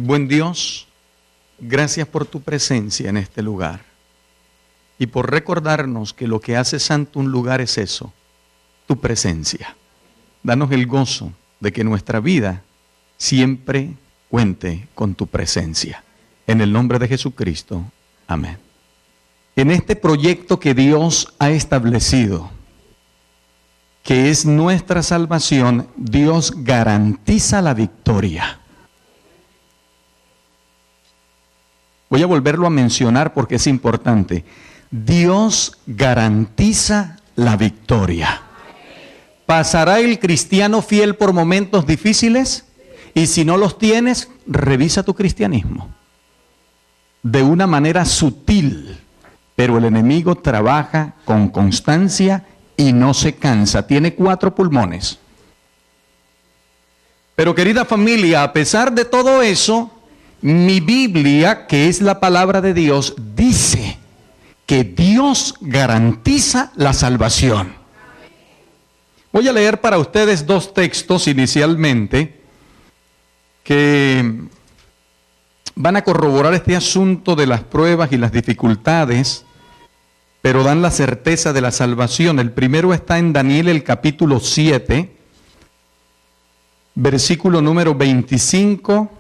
Buen Dios, gracias por tu presencia en este lugar y por recordarnos que lo que hace santo un lugar es eso, tu presencia. Danos el gozo de que nuestra vida siempre cuente con tu presencia. En el nombre de Jesucristo, amén. En este proyecto que Dios ha establecido, que es nuestra salvación, Dios garantiza la victoria. Voy a volverlo a mencionar porque es importante. Dios garantiza la victoria. ¿Pasará el cristiano fiel por momentos difíciles? Y si no los tienes, revisa tu cristianismo. De una manera sutil, pero el enemigo trabaja con constancia y no se cansa. Tiene 4 pulmones. Pero querida familia, a pesar de todo eso, mi Biblia, que es la palabra de Dios, dice que Dios garantiza la salvación. Voy a leer para ustedes 2 textos inicialmente que van a corroborar este asunto de las pruebas y las dificultades, pero dan la certeza de la salvación. El primero está en Daniel, el capítulo 7, versículo número 25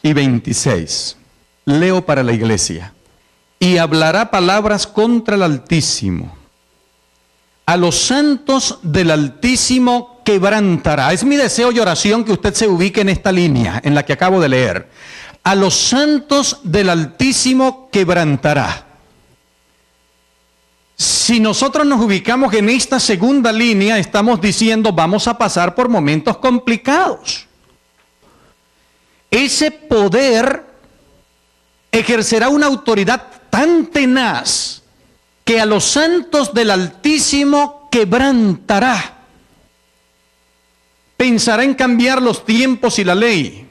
y 26. Leo para la iglesia. Y hablará palabras contra el Altísimo. A los santos del Altísimo quebrantará. Es mi deseo y oración que usted se ubique en esta línea, en la que acabo de leer. A los santos del Altísimo quebrantará. Si nosotros nos ubicamos en esta segunda línea, estamos diciendo vamos a pasar por momentos complicados. Ese poder ejercerá una autoridad tan tenaz que a los santos del Altísimo quebrantará. Pensará en cambiar los tiempos y la ley.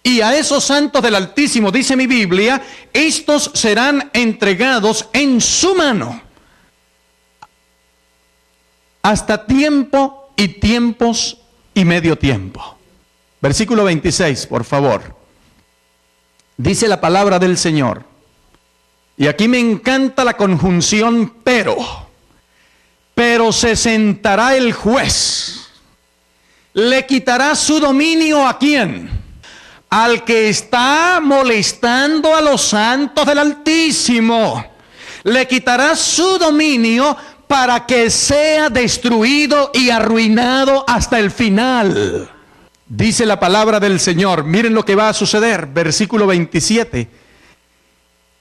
Y a esos santos del Altísimo, dice mi Biblia, estos serán entregados en su mano. Hasta tiempo y tiempos y medio tiempo. Versículo 26, por favor. Dice la palabra del Señor. Y aquí me encanta la conjunción pero. Pero se sentará el juez. Le quitará su dominio ¿a quién? Al que está molestando a los santos del Altísimo. Le quitará su dominio para que sea destruido y arruinado hasta el final. Dice la palabra del Señor. Miren lo que va a suceder. Versículo 27.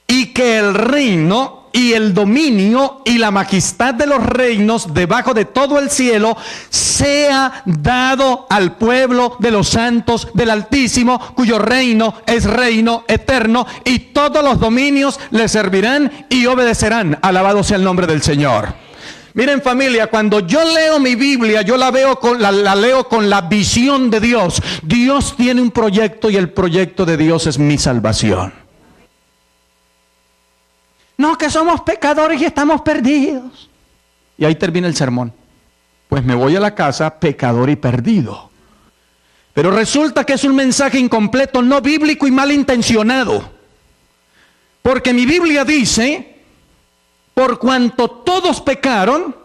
Y que el reino y el dominio y la majestad de los reinos debajo de todo el cielo sea dado al pueblo de los santos del Altísimo, cuyo reino es reino eterno, y todos los dominios le servirán y obedecerán. Alabado sea el nombre del Señor. Miren familia, cuando yo leo mi Biblia, yo la leo con la visión de Dios. Dios tiene un proyecto y el proyecto de Dios es mi salvación. No, que somos pecadores y estamos perdidos. Y ahí termina el sermón. Pues me voy a la casa pecador y perdido. Pero resulta que es un mensaje incompleto, no bíblico y malintencionado. Porque mi Biblia dice... Por cuanto todos pecaron,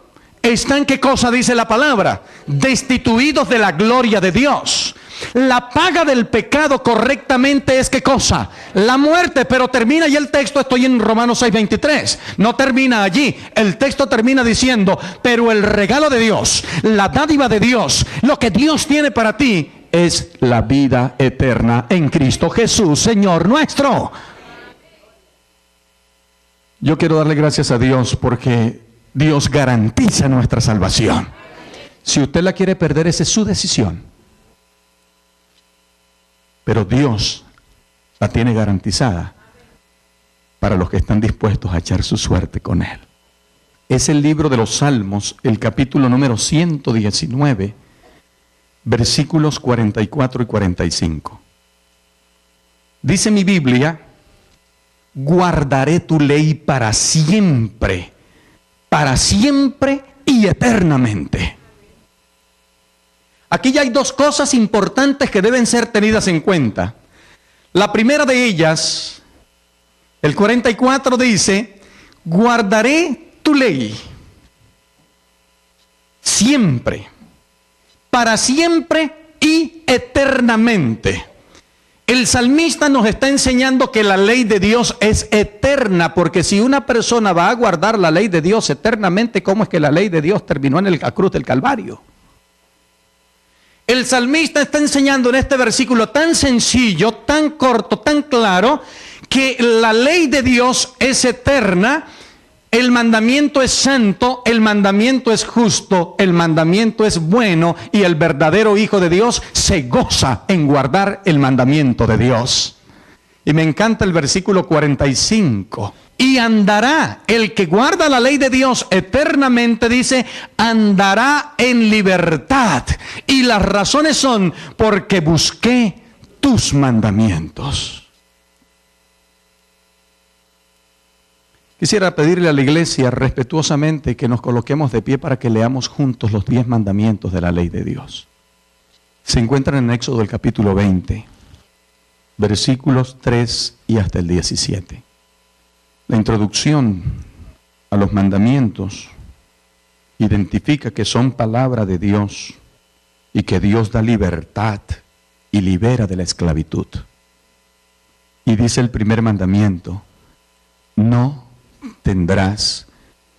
están, ¿qué cosa dice la palabra? Destituidos de la gloria de Dios. La paga del pecado correctamente es ¿qué cosa? La muerte, pero termina y el texto, estoy en Romanos 6:23. No termina allí, el texto termina diciendo, pero el regalo de Dios, la dádiva de Dios, lo que Dios tiene para ti es la vida eterna en Cristo Jesús, Señor nuestro. Yo quiero darle gracias a Dios porque Dios garantiza nuestra salvación. Si usted la quiere perder, esa es su decisión. Pero Dios la tiene garantizada para los que están dispuestos a echar su suerte con Él. Es el libro de los Salmos, el capítulo número 119, versículos 44 y 45. Dice mi Biblia: guardaré tu ley para siempre y eternamente. Aquí ya hay 2 cosas importantes que deben ser tenidas en cuenta. La primera de ellas, el 44 dice, guardaré tu ley siempre, para siempre y eternamente. El salmista nos está enseñando que la ley de Dios es eterna, porque si una persona va a guardar la ley de Dios eternamente, ¿cómo es que la ley de Dios terminó en la cruz del Calvario? El salmista está enseñando en este versículo tan sencillo, tan corto, tan claro, que la ley de Dios es eterna, el mandamiento es santo, el mandamiento es justo, el mandamiento es bueno, y el verdadero Hijo de Dios se goza en guardar el mandamiento de Dios. Y me encanta el versículo 45. Y andará, el que guarda la ley de Dios eternamente, dice, andará en libertad. Y las razones son porque busqué tus mandamientos. Quisiera pedirle a la iglesia respetuosamente que nos coloquemos de pie para que leamos juntos los 10 mandamientos de la ley de Dios. Se encuentran en Éxodo el capítulo 20, versículos 3 y hasta el 17. La introducción a los mandamientos identifica que son palabra de Dios y que Dios da libertad y libera de la esclavitud. Y dice el primer mandamiento, no tendrás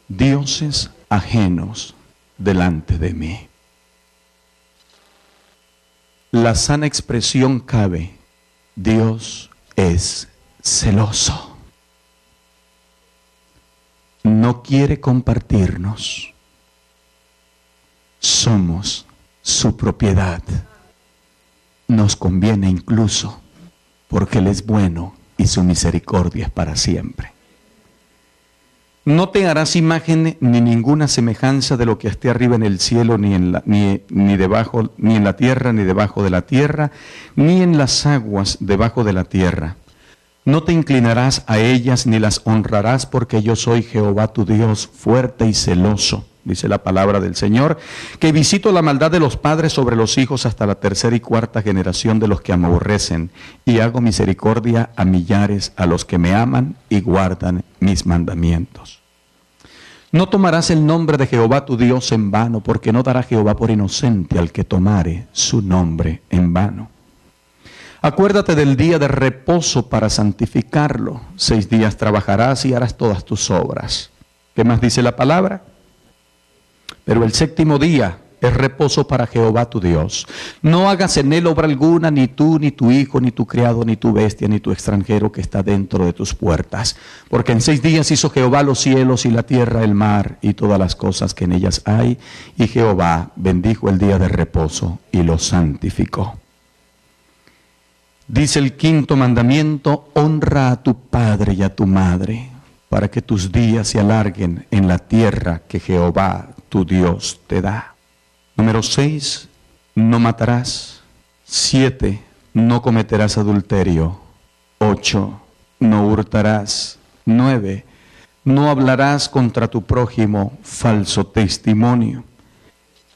dioses ajenos delante de mí. La sana expresión cabe, Dios es celoso. No quiere compartirnos. Somos su propiedad. Nos conviene incluso porque Él es bueno y su misericordia es para siempre. No te harás imagen ni ninguna semejanza de lo que esté arriba en el cielo, ni debajo, ni en la tierra, ni debajo de la tierra, ni en las aguas debajo de la tierra. No te inclinarás a ellas ni las honrarás, porque yo soy Jehová tu Dios, fuerte y celoso, dice la palabra del Señor, que visito la maldad de los padres sobre los hijos hasta la tercera y cuarta generación de los que me aborrecen, y hago misericordia a millares a los que me aman y guardan mis mandamientos. No tomarás el nombre de Jehová tu Dios en vano, porque no dará Jehová por inocente al que tomare su nombre en vano. Acuérdate del día de reposo para santificarlo. 6 días trabajarás y harás todas tus obras. ¿Qué más dice la palabra? Pero el 7º día es reposo para Jehová tu Dios. No hagas en él obra alguna, ni tú, ni tu hijo, ni tu criado, ni tu bestia, ni tu extranjero que está dentro de tus puertas. Porque en 6 días hizo Jehová los cielos y la tierra, el mar y todas las cosas que en ellas hay. Y Jehová bendijo el día de reposo y lo santificó. Dice el 5.º mandamiento, honra a tu padre y a tu madre, para que tus días se alarguen en la tierra que Jehová tu Dios te da. Número 6, no matarás. 7, no cometerás adulterio. 8, no hurtarás. 9, no hablarás contra tu prójimo falso testimonio.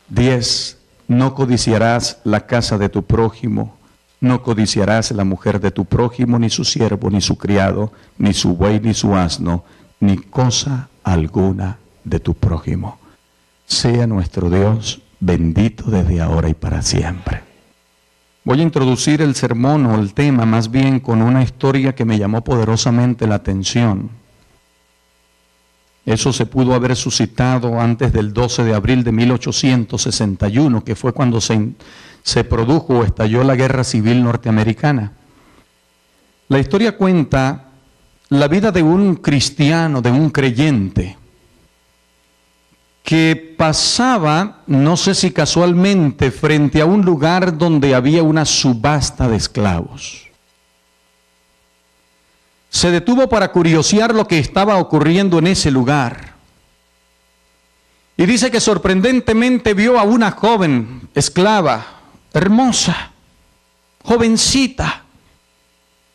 10, no codiciarás la casa de tu prójimo. No codiciarás la mujer de tu prójimo, ni su siervo, ni su criado, ni su buey, ni su asno, ni cosa alguna de tu prójimo. Sea nuestro Dios bendito desde ahora y para siempre. Voy a introducir el sermón o el tema más bien con una historia que me llamó poderosamente la atención. Eso se pudo haber suscitado antes del 12 de abril de 1861, que fue cuando se produjo o estalló la Guerra Civil Norteamericana. La historia cuenta la vida de un cristiano, de un creyente, que pasaba, no sé si casualmente, frente a un lugar donde había una subasta de esclavos. Se detuvo para curiosear lo que estaba ocurriendo en ese lugar. Y dice que sorprendentemente vio a una joven esclava, hermosa, jovencita,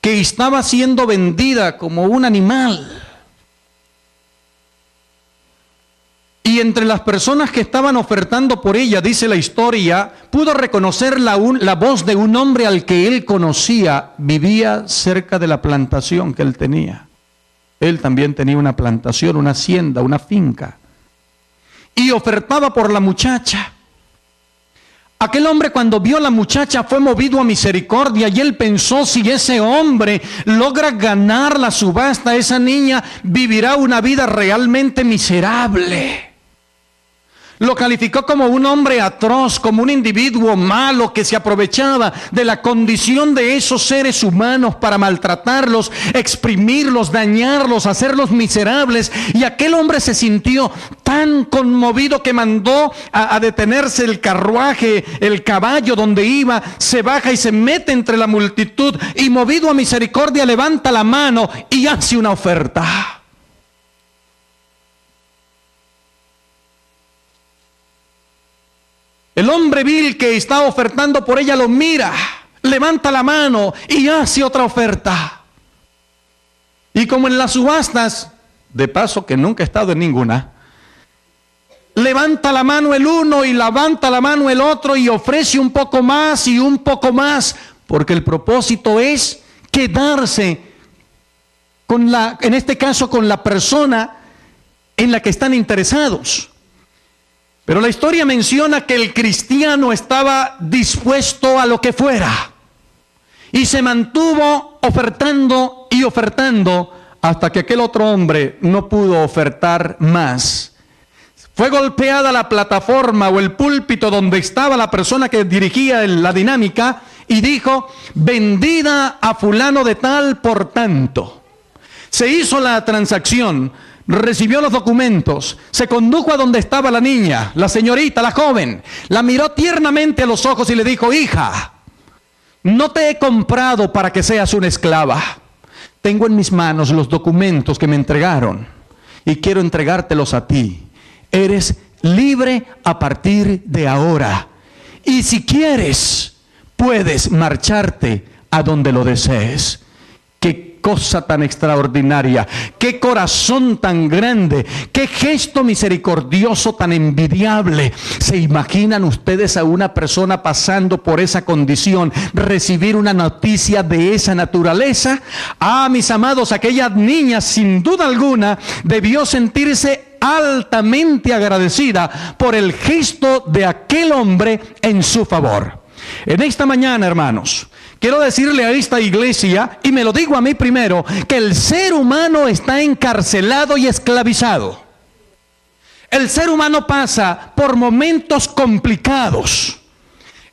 que estaba siendo vendida como un animal. Y entre las personas que estaban ofertando por ella, dice la historia, pudo reconocer la voz de un hombre al que él conocía. Vivía cerca de la plantación que él tenía. Él también tenía una plantación, una hacienda, una finca. Y ofertaba por la muchacha. Aquel hombre, cuando vio a la muchacha, fue movido a misericordia, y él pensó: si ese hombre logra ganar la subasta, esa niña vivirá una vida realmente miserable. Lo calificó como un hombre atroz, como un individuo malo que se aprovechaba de la condición de esos seres humanos para maltratarlos, exprimirlos, dañarlos, hacerlos miserables. Y aquel hombre se sintió tan conmovido que mandó a detenerse el carruaje, el caballo donde iba, se baja y se mete entre la multitud, y movido a misericordia levanta la mano y hace una oferta. El hombre vil que está ofertando por ella lo mira, levanta la mano y hace otra oferta. Y como en las subastas, de paso que nunca he estado en ninguna, levanta la mano el uno y levanta la mano el otro y ofrece un poco más y un poco más, porque el propósito es quedarse con en este caso con la persona en la que están interesados. Pero la historia menciona que el cristiano estaba dispuesto a lo que fuera y se mantuvo ofertando y ofertando hasta que aquel otro hombre no pudo ofertar más. Fue golpeada la plataforma o el púlpito donde estaba la persona que dirigía la dinámica y dijo: vendida a fulano de tal por tanto. Se hizo la transacción. Recibió los documentos, se condujo a donde estaba la niña, la señorita, la joven, la miró tiernamente a los ojos y le dijo: hija, no te he comprado para que seas una esclava. Tengo en mis manos los documentos que me entregaron y quiero entregártelos a ti. Eres libre a partir de ahora. Y si quieres, puedes marcharte a donde lo desees. ¡Qué cosa tan extraordinaria! ¡Qué corazón tan grande! ¡Qué gesto misericordioso tan envidiable! ¿Se imaginan ustedes a una persona pasando por esa condición recibir una noticia de esa naturaleza? Ah, mis amados, aquella niña sin duda alguna debió sentirse altamente agradecida por el gesto de aquel hombre en su favor. En esta mañana, hermanos, quiero decirle a esta iglesia, y me lo digo a mí primero, que el ser humano está encarcelado y esclavizado. El ser humano pasa por momentos complicados.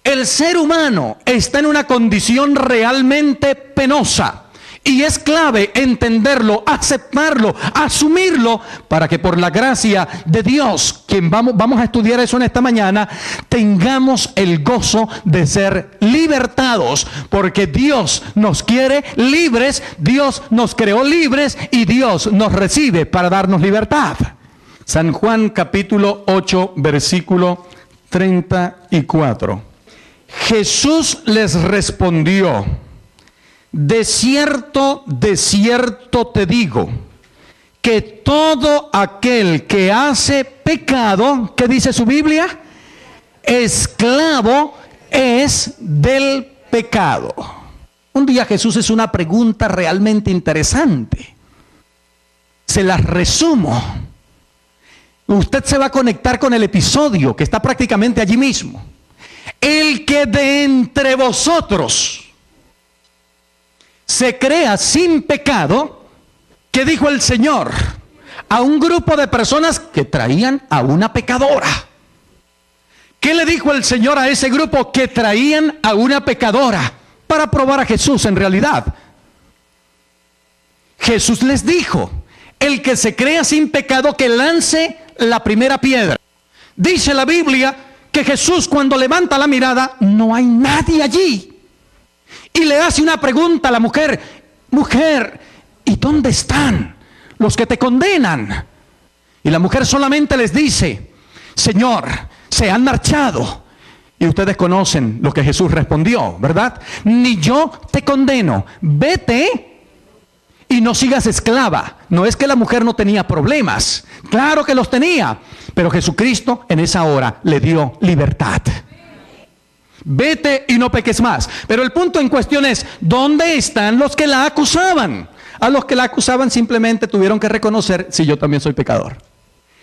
El ser humano está en una condición realmente penosa. Y es clave entenderlo, aceptarlo, asumirlo, para que por la gracia de Dios, quien vamos a estudiar eso en esta mañana, tengamos el gozo de ser libertados, porque Dios nos quiere libres, Dios nos creó libres y Dios nos recibe para darnos libertad. San Juan capítulo 8, versículo 34. Jesús les respondió: de cierto te digo, que todo aquel que hace pecado, ¿qué dice su Biblia? Esclavo es del pecado. Un día Jesús hizo una pregunta realmente interesante. Se las resumo. Usted se va a conectar con el episodio que está prácticamente allí mismo. El que de entre vosotros se crea sin pecado, ¿qué dijo el Señor? A un grupo de personas que traían a una pecadora. ¿Qué le dijo el Señor a ese grupo que traían a una pecadora? Para probar a Jesús en realidad. Jesús les dijo: el que se crea sin pecado, que lance la primera piedra. Dice la Biblia que Jesús, cuando levanta la mirada, no hay nadie allí. Y le hace una pregunta a la mujer: mujer, ¿y dónde están los que te condenan? Y la mujer solamente les dice: Señor, se han marchado. Y ustedes conocen lo que Jesús respondió, ¿verdad? Ni yo te condeno, vete y no sigas esclava. No es que la mujer no tenía problemas, claro que los tenía, pero Jesucristo en esa hora le dio libertad. Vete y no peques más. Pero el punto en cuestión es, ¿dónde están los que la acusaban? A los que la acusaban simplemente tuvieron que reconocer, si yo también soy pecador.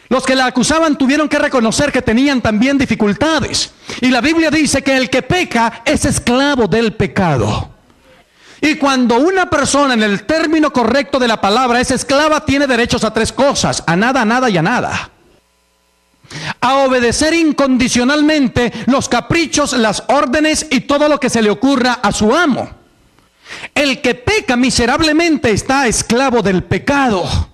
Los que la acusaban tuvieron que reconocer que tenían también dificultades. Y la Biblia dice que el que peca es esclavo del pecado. Y cuando una persona en el término correcto de la palabra es esclava, tiene derechos a tres cosas: a nada, a nada y a nada. A obedecer incondicionalmente los caprichos, las órdenes y todo lo que se le ocurra a su amo. El que peca miserablemente está esclavo del pecado.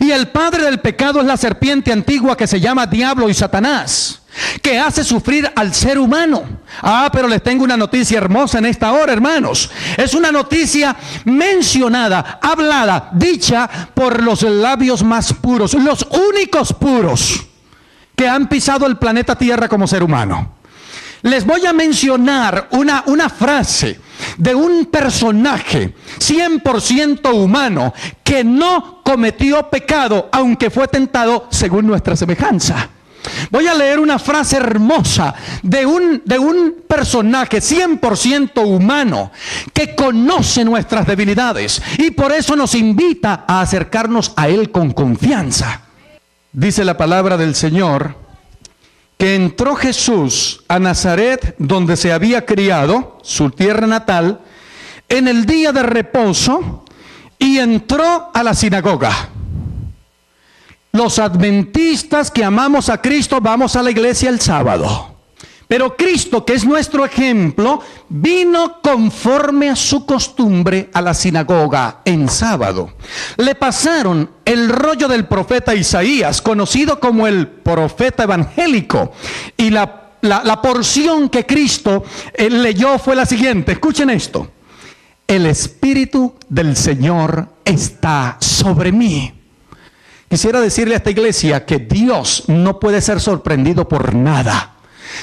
Y el padre del pecado es la serpiente antigua que se llama Diablo y Satanás, que hace sufrir al ser humano. Pero les tengo una noticia hermosa en esta hora, hermanos. Es una noticia mencionada, hablada, dicha por los labios más puros, los únicos puros que han pisado el planeta Tierra como ser humano. Les voy a mencionar una frase de un personaje 100% humano que no cometió pecado, aunque fue tentado según nuestra semejanza. Voy a leer una frase hermosa de un personaje 100% humano que conoce nuestras debilidades y por eso nos invita a acercarnos a Él con confianza. Dice la palabra del Señor que entró Jesús a Nazaret, donde se había criado, su tierra natal, en el día de reposo, y entró a la sinagoga. Los adventistas que amamos a Cristo vamos a la iglesia el sábado. Pero Cristo, que es nuestro ejemplo, vino conforme a su costumbre a la sinagoga en sábado. Le pasaron el rollo del profeta Isaías, conocido como el profeta evangélico. Y la porción que Cristo leyó fue la siguiente. Escuchen esto. El Espíritu del Señor está sobre mí. Quisiera decirle a esta iglesia que Dios no puede ser sorprendido por nada.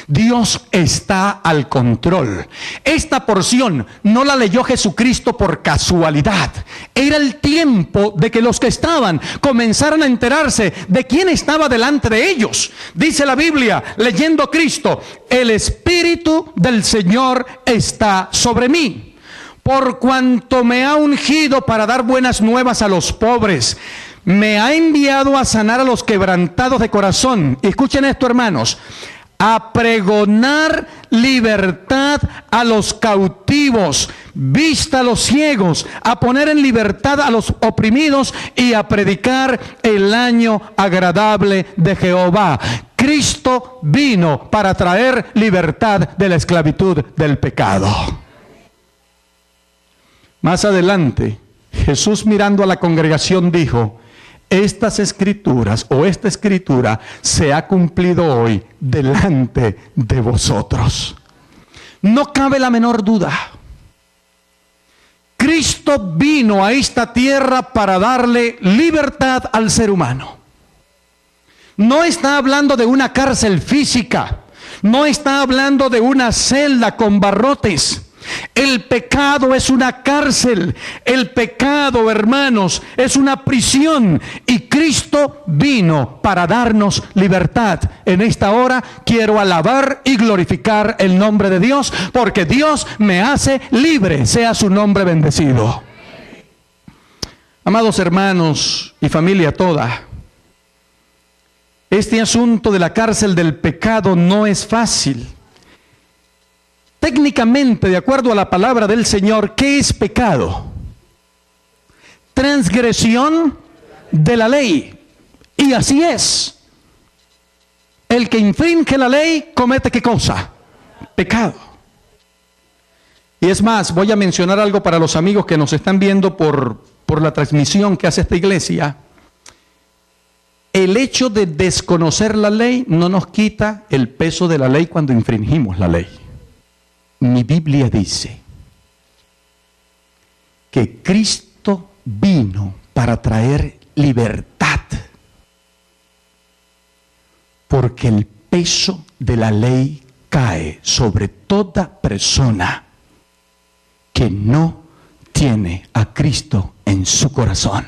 Dios está al control. Esta porción no la leyó Jesucristo por casualidad. Era el tiempo de que los que estaban comenzaran a enterarse de quién estaba delante de ellos. Dice la Biblia, leyendo Cristo: el Espíritu del Señor está sobre mí, por cuanto me ha ungido para dar buenas nuevas a los pobres. Me ha enviado a sanar a los quebrantados de corazón. Y escuchen esto, hermanos: a pregonar libertad a los cautivos, vista a los ciegos, a poner en libertad a los oprimidos y a predicar el año agradable de Jehová. Cristo vino para traer libertad de la esclavitud del pecado. Más adelante, Jesús, mirando a la congregación, dijo: estas escrituras o esta escritura se ha cumplido hoy delante de vosotros. No cabe la menor duda. Cristo vino a esta tierra para darle libertad al ser humano. No está hablando de una cárcel física. No está hablando de una celda con barrotes. El pecado es una cárcel. El pecado, hermanos, es una prisión. Y Cristo vino para darnos libertad. En esta hora quiero alabar y glorificar el nombre de Dios, porque Dios me hace libre. Sea su nombre bendecido. Amados hermanos y familia toda, este asunto de la cárcel del pecado no es fácil. Técnicamente, de acuerdo a la palabra del Señor, ¿qué es pecado? Transgresión de la ley. Y así es. El que infringe la ley comete ¿qué cosa? Pecado. Y es más, voy a mencionar algo para los amigos que nos están viendo por la transmisión que hace esta iglesia. El hecho de desconocer la ley no nos quita el peso de la ley cuando infringimos la ley. Mi Biblia dice que Cristo vino para traer libertad, porque el peso de la ley cae sobre toda persona que no tiene a Cristo en su corazón.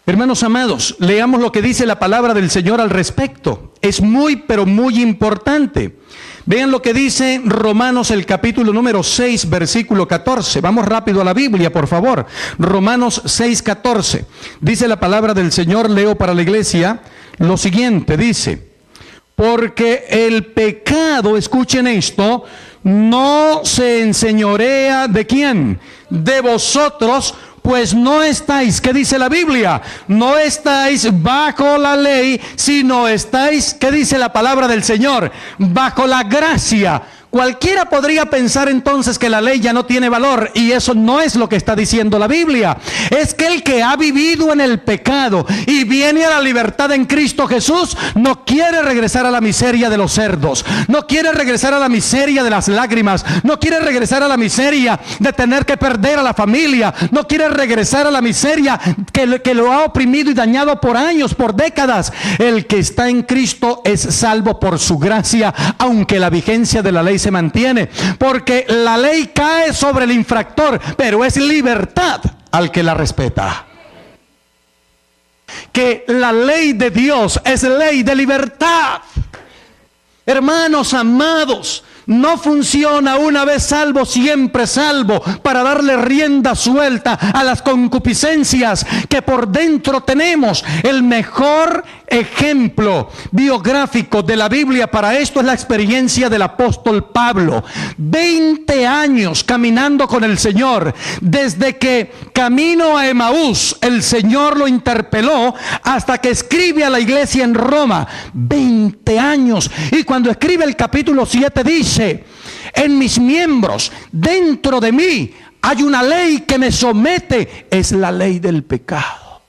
Hermanos amados, leamos lo que dice la palabra del Señor al respecto. Es muy, pero muy importante. Vean lo que dice Romanos el capítulo número 6, versículo 14. Vamos rápido a la Biblia, por favor. Romanos 6, 14. Dice la palabra del Señor, leo para la iglesia, lo siguiente, dice: porque el pecado, escuchen esto, no se enseñorea ¿de quién? De vosotros, pues no estáis, ¿qué dice la Biblia? No estáis bajo la ley, sino estáis, ¿qué dice la palabra del Señor? Bajo la gracia. Cualquiera podría pensar entonces que la ley ya no tiene valor, y eso no es lo que está diciendo la Biblia. Es que el que ha vivido en el pecado y viene a la libertad en Cristo Jesús, no quiere regresar a la miseria de los cerdos, no quiere regresar a la miseria de las lágrimas, no quiere regresar a la miseria de tener que perder a la familia, no quiere regresar a la miseria que lo ha oprimido y dañado por años, por décadas. El que está en Cristo es salvo por su gracia, aunque la vigencia de la ley se mantiene, porque la ley cae sobre el infractor, pero es libertad al que la respeta. Que la ley de Dios es ley de libertad. Hermanos amados, no funciona una vez salvo, siempre salvo, para darle rienda suelta a las concupiscencias que por dentro tenemos. El mejor ejemplo biográfico de la Biblia para esto es la experiencia del apóstol Pablo. 20 años caminando con el Señor, desde que camino a Emaús el Señor lo interpeló hasta que escribe a la iglesia en Roma. 20 años. Y cuando escribe el capítulo 7 dice: en mis miembros, dentro de mí, hay una ley que me somete, es la ley del pecado.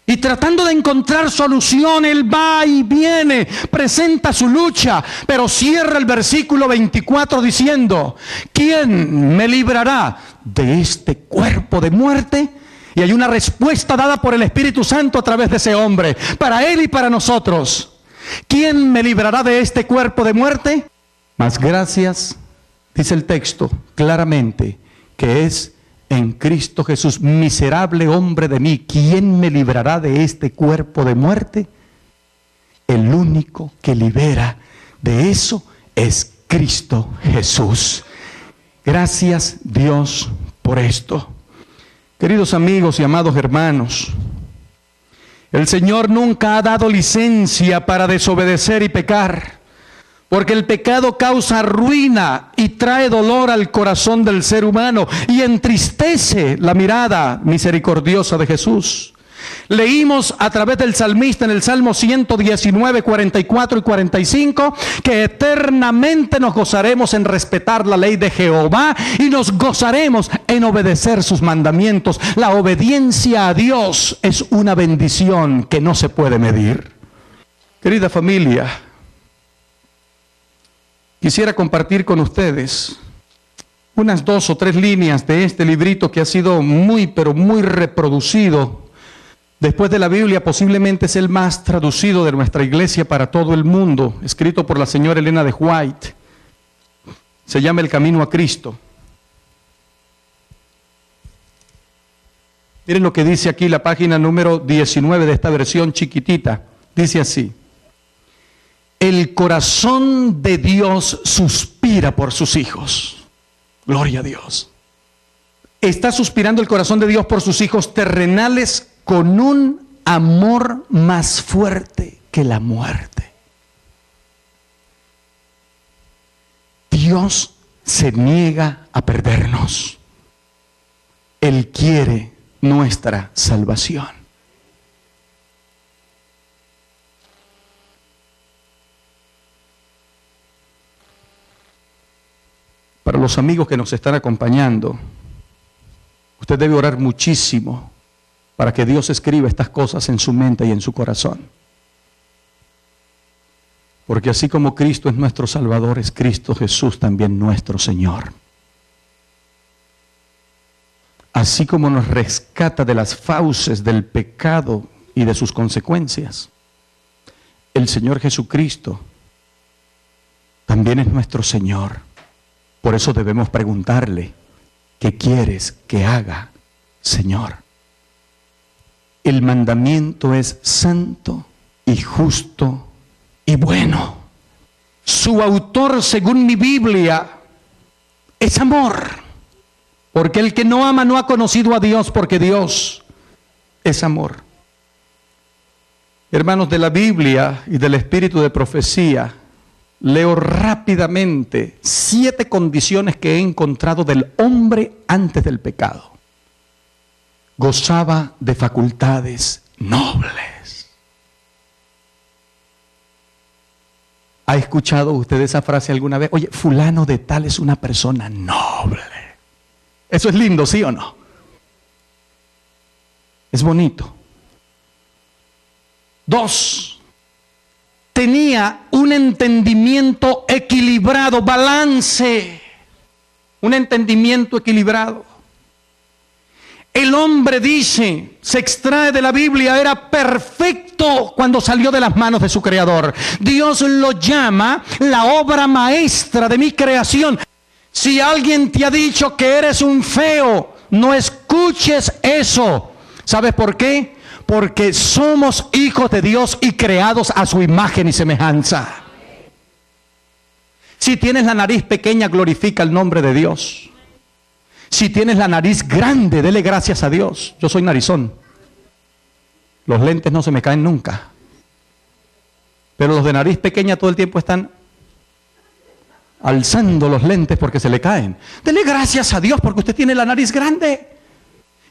Y tratando de encontrar solución, él va y viene, presenta su lucha, pero cierra el versículo 24 diciendo: ¿quién me librará de este cuerpo de muerte? Y hay una respuesta dada por el Espíritu Santo a través de ese hombre, para él y para nosotros. ¿Quién me librará de este cuerpo de muerte? Mas gracias, dice el texto claramente, que es en Cristo Jesús. Miserable hombre de mí, ¿quién me librará de este cuerpo de muerte? El único que libera de eso es Cristo Jesús. Gracias Dios por esto. Queridos amigos y amados hermanos, el Señor nunca ha dado licencia para desobedecer y pecar, porque el pecado causa ruina y trae dolor al corazón del ser humano y entristece la mirada misericordiosa de Jesús. Leímos a través del salmista en el Salmo 119, 44 y 45 que eternamente nos gozaremos en respetar la ley de Jehová y nos gozaremos en obedecer sus mandamientos. La obediencia a Dios es una bendición que no se puede medir. Querida familia, quisiera compartir con ustedes unas 2 o 3 líneas de este librito que ha sido muy, pero muy reproducido. Después de la Biblia, posiblemente es el más traducido de nuestra iglesia para todo el mundo, escrito por la señora Elena de White. Se llama El Camino a Cristo. Miren lo que dice aquí la página número 19 de esta versión chiquitita. Dice así: el corazón de Dios suspira por sus hijos. Gloria a Dios. Está suspirando el corazón de Dios por sus hijos terrenales con un amor más fuerte que la muerte. Dios se niega a perdernos. Él quiere nuestra salvación. Para los amigos que nos están acompañando, usted debe orar muchísimo para que Dios escriba estas cosas en su mente y en su corazón. Porque así como Cristo es nuestro Salvador, es Cristo Jesús también nuestro Señor. Así como nos rescata de las fauces del pecado y de sus consecuencias, el Señor Jesucristo también es nuestro Señor. Por eso debemos preguntarle, ¿qué quieres que haga, Señor? El mandamiento es santo y justo y bueno. Su autor, según mi Biblia, es amor. Porque el que no ama no ha conocido a Dios, porque Dios es amor. Hermanos, de la Biblia y del espíritu de profecía, leo rápidamente 7 condiciones que he encontrado del hombre antes del pecado. Gozaba de facultades nobles. ¿Ha escuchado usted esa frase alguna vez? Oye, fulano de tal es una persona noble. Eso es lindo, ¿sí o no? Es bonito. 2, tenía un entendimiento equilibrado, balance. Un entendimiento equilibrado. El hombre, dice, se extrae de la Biblia, era perfecto cuando salió de las manos de su Creador. Dios lo llama la obra maestra de mi creación. Si alguien te ha dicho que eres un feo, no escuches eso. ¿Sabes por qué? Porque somos hijos de Dios y creados a su imagen y semejanza. Si tienes la nariz pequeña, glorifica el nombre de Dios. Si tienes la nariz grande, dele gracias a Dios. Yo soy narizón. Los lentes no se me caen nunca. Pero los de nariz pequeña todo el tiempo están alzando los lentes porque se le caen. Dele gracias a Dios porque usted tiene la nariz grande.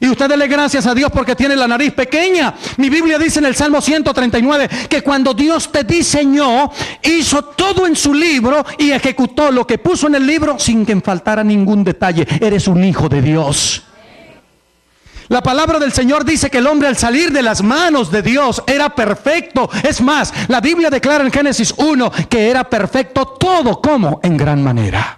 Y usted dele gracias a Dios porque tiene la nariz pequeña. Mi Biblia dice en el Salmo 139 que cuando Dios te diseñó, hizo todo en su libro y ejecutó lo que puso en el libro sin que faltara ningún detalle. Eres un hijo de Dios. La palabra del Señor dice que el hombre al salir de las manos de Dios era perfecto. Es más, la Biblia declara en Génesis 1 que era perfecto todo, como en gran manera.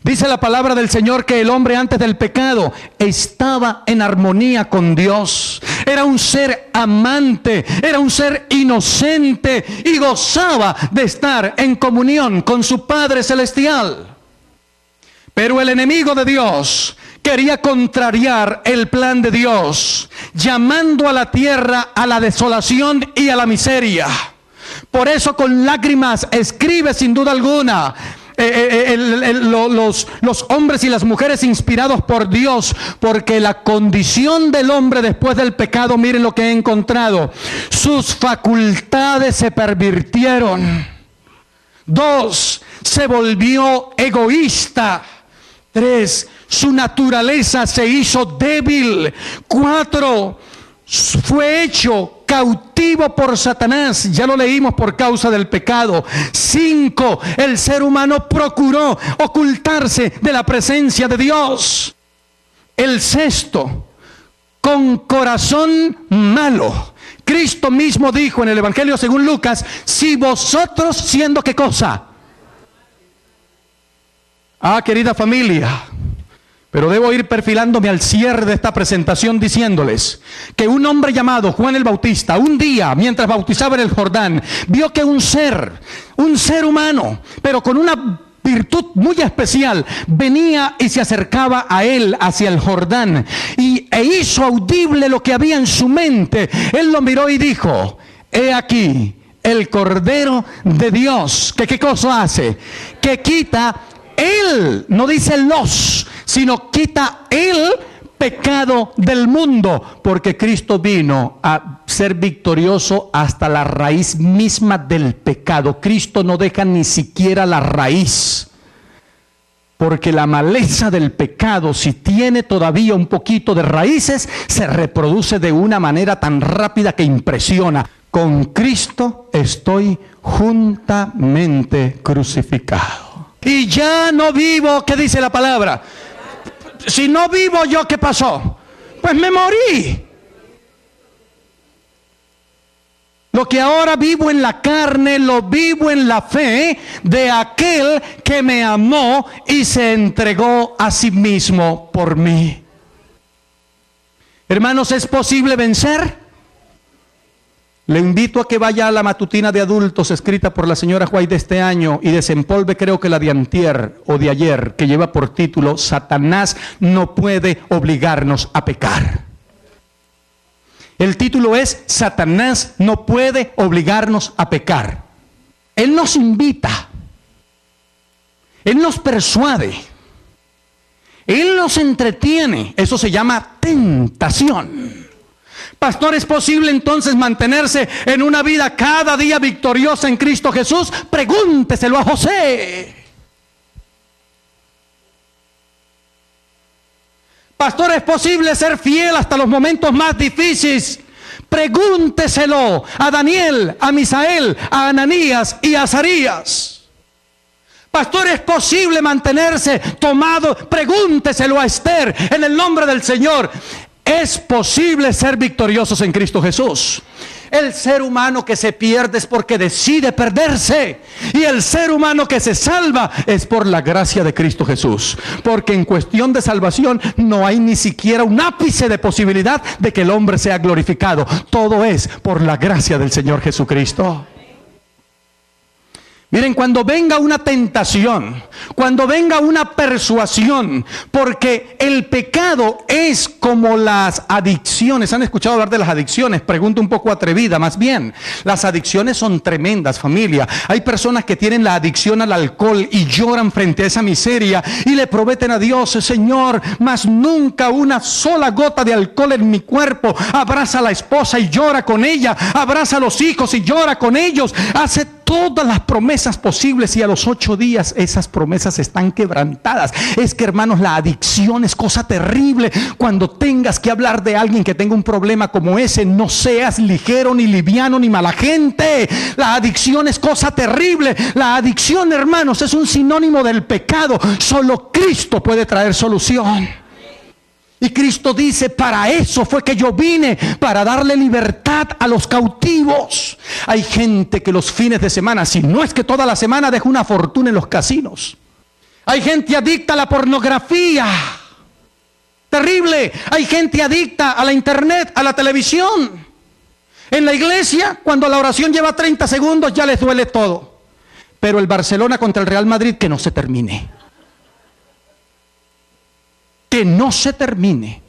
Dice la palabra del Señor que el hombre antes del pecado estaba en armonía con Dios. Era un ser amante, era un ser inocente y gozaba de estar en comunión con su Padre Celestial. Pero el enemigo de Dios quería contrariar el plan de Dios, llamando a la tierra a la desolación y a la miseria. Por eso con lágrimas escribe sin duda alguna los hombres y las mujeres inspirados por Dios, porque la condición del hombre después del pecado, miren lo que he encontrado: sus facultades se pervirtieron. 2, se volvió egoísta. 3, su naturaleza se hizo débil. 4, fue hecho cautivo por Satanás. Ya lo leímos, por causa del pecado. 5, el ser humano procuró ocultarse de la presencia de Dios. El 6, con corazón malo. Cristo mismo dijo en el Evangelio según Lucas: si vosotros siendo ¿qué cosa? Querida familia, pero debo ir perfilándome al cierre de esta presentación diciéndoles que un hombre llamado Juan el Bautista, un día mientras bautizaba en el Jordán, vio que un ser humano, pero con una virtud muy especial, venía y se acercaba a él hacia el Jordán e hizo audible lo que había en su mente. Él lo miró y dijo: he aquí el Cordero de Dios, que ¿qué cosa hace? Que quita él, no dice los, sino quita el pecado del mundo, porque Cristo vino a ser victorioso hasta la raíz misma del pecado. Cristo no deja ni siquiera la raíz, porque la maleza del pecado, si tiene todavía un poquito de raíces, se reproduce de una manera tan rápida que impresiona. Con Cristo estoy juntamente crucificado. Y ya no vivo, ¿qué dice la palabra? Si no vivo yo, ¿qué pasó? Pues me morí. Lo que ahora vivo en la carne, lo vivo en la fe de aquel que me amó y se entregó a sí mismo por mí. Hermanos, ¿es posible vencer? Le invito a que vaya a la matutina de adultos escrita por la señora White de este año y desempolve, creo que la de antier o de ayer, que lleva por título Satanás no puede obligarnos a pecar. El título es Satanás no puede obligarnos a pecar. Él nos invita, Él nos persuade, Él nos entretiene. Eso se llama tentación. Pastor, ¿es posible entonces mantenerse en una vida cada día victoriosa en Cristo Jesús? Pregúnteselo a José. Pastor, ¿es posible ser fiel hasta los momentos más difíciles? Pregúnteselo a Daniel, a Misael, a Ananías y a Azarías. Pastor, ¿es posible mantenerse tomado? Pregúnteselo a Esther en el nombre del Señor. Es posible ser victoriosos en Cristo Jesús. El ser humano que se pierde es porque decide perderse. Y el ser humano que se salva es por la gracia de Cristo Jesús. Porque en cuestión de salvación no hay ni siquiera un ápice de posibilidad de que el hombre sea glorificado. Todo es por la gracia del Señor Jesucristo. Miren, cuando venga una tentación, cuando venga una persuasión, porque el pecado es como las adicciones. ¿Han escuchado hablar de las adicciones? Pregunta un poco atrevida, más bien. Las adicciones son tremendas, familia. Hay personas que tienen la adicción al alcohol y lloran frente a esa miseria y le prometen a Dios: Señor, más nunca una sola gota de alcohol en mi cuerpo. Abraza a la esposa y llora con ella, abraza a los hijos y llora con ellos, hace todas las promesas posibles, y a los 8 días esas promesas están quebrantadas. Es que, hermanos, la adicción es cosa terrible. Cuando tengas que hablar de alguien que tenga un problema como ese, no seas ligero, ni liviano, ni mala gente. La adicción es cosa terrible. La adicción, hermanos, es un sinónimo del pecado. Solo Cristo puede traer solución. Y Cristo dice: para eso fue que yo vine, para darle libertad a los cautivos. Hay gente que los fines de semana, si no es que toda la semana, deja una fortuna en los casinos. Hay gente adicta a la pornografía. Terrible. Hay gente adicta a la internet, a la televisión. En la iglesia, cuando la oración lleva 30 segundos, ya les duele todo. Pero el Barcelona contra el Real Madrid, que no se termine. Que no se termine,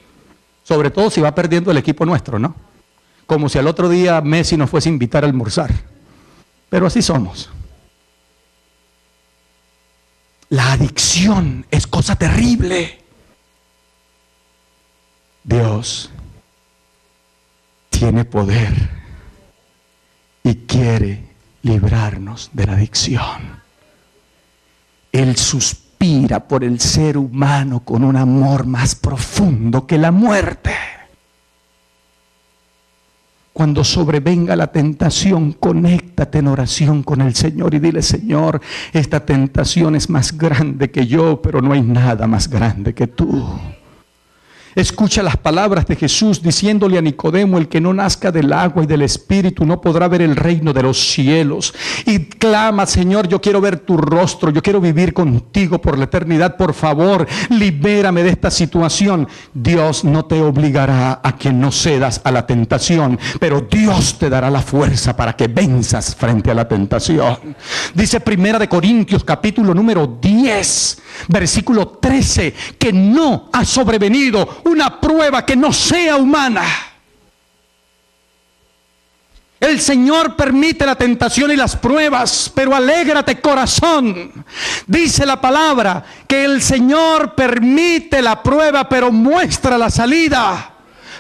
sobre todo si va perdiendo el equipo nuestro, ¿no? Como si al otro día Messi nos fuese a invitar a almorzar. Pero así somos. La adicción es cosa terrible. Dios tiene poder y quiere librarnos de la adicción. Él suspira por el ser humano con un amor más profundo que la muerte. Cuando sobrevenga la tentación, conéctate en oración con el Señor y dile: Señor, esta tentación es más grande que yo, pero no hay nada más grande que tú. Escucha las palabras de Jesús diciéndole a Nicodemo: el que no nazca del agua y del Espíritu no podrá ver el reino de los cielos. Y clama: Señor, yo quiero ver tu rostro, yo quiero vivir contigo por la eternidad, por favor, libérame de esta situación. Dios no te obligará a que no cedas a la tentación, pero Dios te dará la fuerza para que venzas frente a la tentación. Dice 1 Corintios capítulo número 10, versículo 13, que no ha sobrevenido una prueba que no sea humana. El Señor permite la tentación y las pruebas, pero alégrate, corazón. Dice la palabra que el Señor permite la prueba, pero muestra la salida.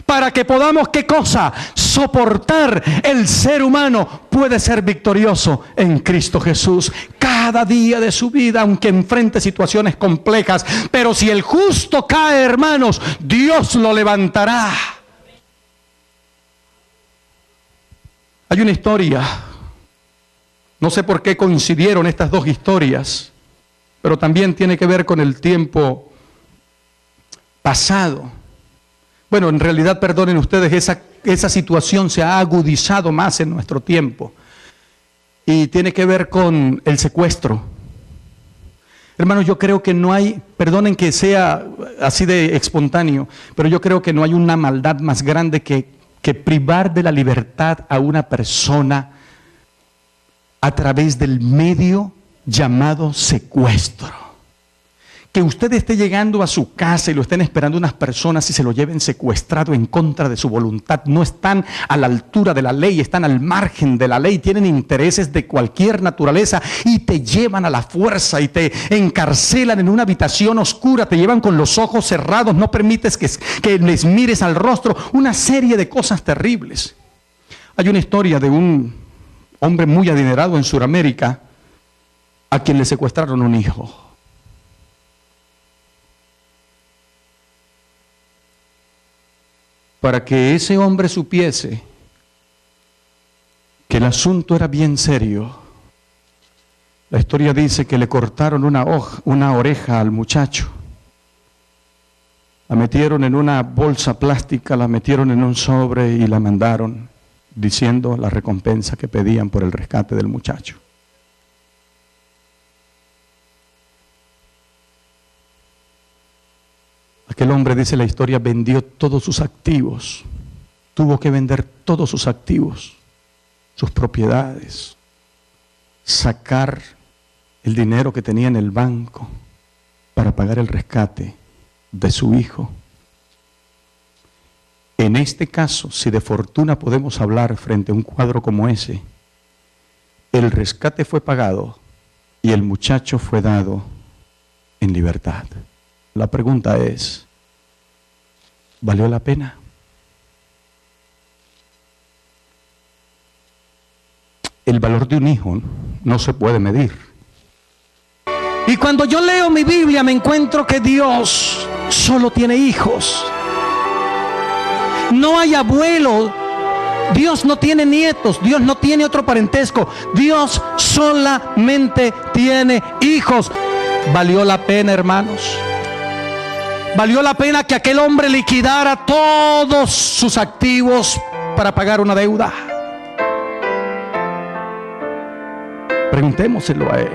Para que podamos, ¿qué cosa? Soportar. El ser humano puede ser victorioso en Cristo Jesús cada día de su vida, aunque enfrente situaciones complejas. Pero si el justo cae, hermanos, Dios lo levantará. Hay una historia, no sé por qué coincidieron estas dos historias, pero también tiene que ver con el tiempo pasado. Bueno, en realidad, perdonen ustedes, esa situación se ha agudizado más en nuestro tiempo. Y tiene que ver con el secuestro. Hermanos, yo creo que no hay, perdonen que sea así de espontáneo, pero yo creo que no hay una maldad más grande que que privar de la libertad a una persona a través del medio llamado secuestro. Que usted esté llegando a su casa y lo estén esperando unas personas y se lo lleven secuestrado en contra de su voluntad. No están a la altura de la ley, están al margen de la ley, tienen intereses de cualquier naturaleza y te llevan a la fuerza y te encarcelan en una habitación oscura, te llevan con los ojos cerrados, no permites que les mires al rostro, una serie de cosas terribles. Hay una historia de un hombre muy adinerado en Sudamérica a quien le secuestraron un hijo. Para que ese hombre supiese que el asunto era bien serio, la historia dice que le cortaron una oreja al muchacho, la metieron en una bolsa plástica, la metieron en un sobre y la mandaron diciendo la recompensa que pedían por el rescate del muchacho. Aquel hombre, dice la historia, vendió todos sus activos, tuvo que vender todos sus activos, sus propiedades, sacar el dinero que tenía en el banco para pagar el rescate de su hijo. En este caso, si de fortuna podemos hablar frente a un cuadro como ese, el rescate fue pagado y el muchacho fue dado en libertad. La pregunta es, ¿valió la pena? El valor de un hijo no se puede medir. Y cuando yo leo mi Biblia me encuentro que Dios solo tiene hijos. No hay abuelo. Dios no tiene nietos. Dios no tiene otro parentesco. Dios solamente tiene hijos. ¿Valió la pena, hermanos? ¿Valió la pena que aquel hombre liquidara todos sus activos para pagar una deuda? Preguntémoselo a él.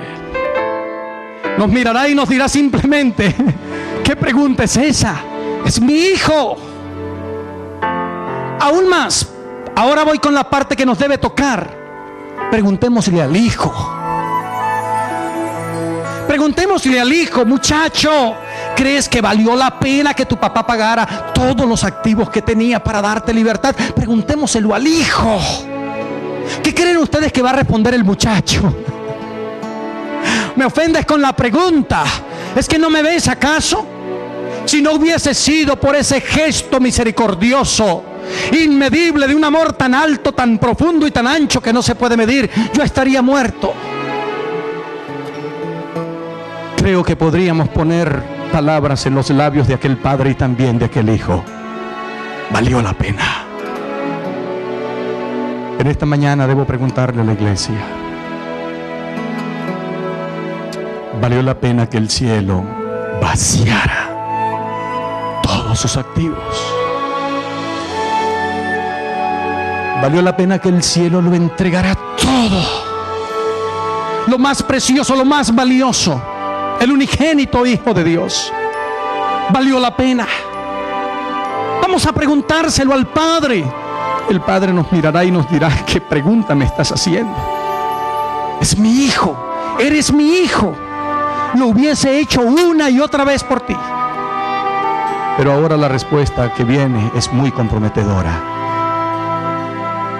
Nos mirará y nos dirá simplemente, ¿qué pregunta es esa? Es mi hijo. Aún más, ahora voy con la parte que nos debe tocar. Preguntémosle al hijo. Preguntémosle al hijo, muchacho, ¿crees que valió la pena que tu papá pagara todos los activos que tenía para darte libertad? Preguntémoselo al hijo. ¿Qué creen ustedes que va a responder el muchacho? Me ofendes con la pregunta. ¿Es que no me ves acaso? Si no hubiese sido por ese gesto misericordioso, inmedible, de un amor tan alto, tan profundo y tan ancho que no se puede medir, yo estaría muerto. Creo que podríamos poner palabras en los labios de aquel padre y también de aquel hijo. Valió la pena. En esta mañana debo preguntarle a la iglesia, ¿valió la pena que el cielo vaciara todos sus activos? ¿Valió la pena que el cielo lo entregara todo? Lo más precioso, lo más valioso, el unigénito Hijo de Dios. ¿Valió la pena? Vamos a preguntárselo al Padre. El Padre nos mirará y nos dirá, ¿qué pregunta me estás haciendo? Es mi hijo, eres mi hijo. Lo hubiese hecho una y otra vez por ti. Pero ahora la respuesta que viene es muy comprometedora.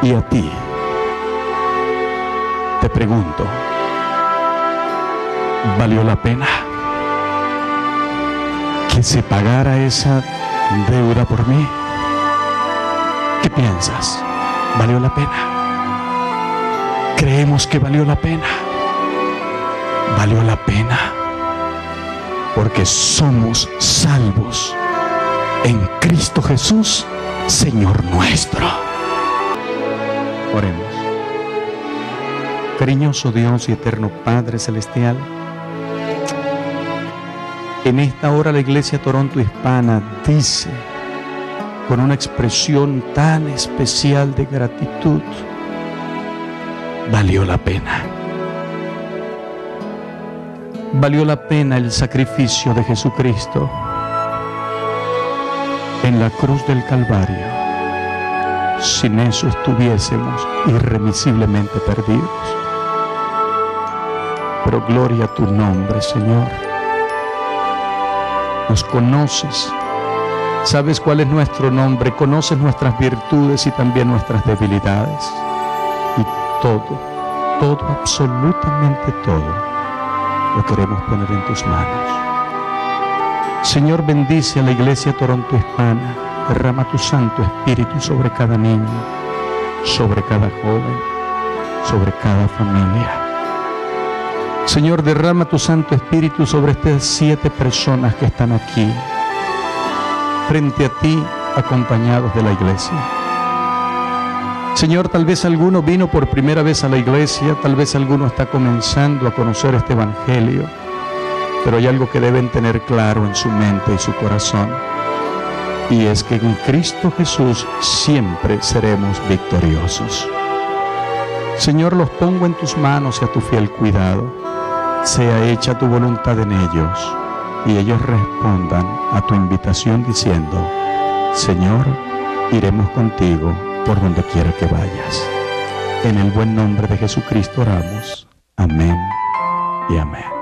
Y a ti te pregunto, ¿valió la pena que se pagara esa deuda por mí? ¿Qué piensas? ¿Valió la pena? Creemos que valió la pena. Valió la pena porque somos salvos en Cristo Jesús, Señor nuestro. Oremos. Cariñoso Dios y eterno Padre Celestial, en esta hora la Iglesia Toronto Hispana dice con una expresión tan especial de gratitud, valió la pena. Valió la pena el sacrificio de Jesucristo en la cruz del Calvario. sin eso estuviésemos irremisiblemente perdidos. Pero gloria a tu nombre, Señor. Nos conoces, sabes cuál es nuestro nombre, conoces nuestras virtudes y también nuestras debilidades. Y todo, absolutamente todo, lo queremos poner en tus manos. Señor, bendice a la Iglesia Toronto Hispana, derrama tu Santo Espíritu sobre cada niño, sobre cada joven, sobre cada familia. Señor, derrama tu Santo Espíritu sobre estas 7 personas que están aquí, frente a ti, acompañados de la iglesia. Señor, tal vez alguno vino por primera vez a la iglesia, tal vez alguno está comenzando a conocer este evangelio, pero hay algo que deben tener claro en su mente y su corazón, y es que en Cristo Jesús siempre seremos victoriosos. Señor, los pongo en tus manos y a tu fiel cuidado. Sea hecha tu voluntad en ellos, y ellos respondan a tu invitación diciendo: Señor, iremos contigo por donde quiera que vayas. En el buen nombre de Jesucristo oramos. Amén y amén.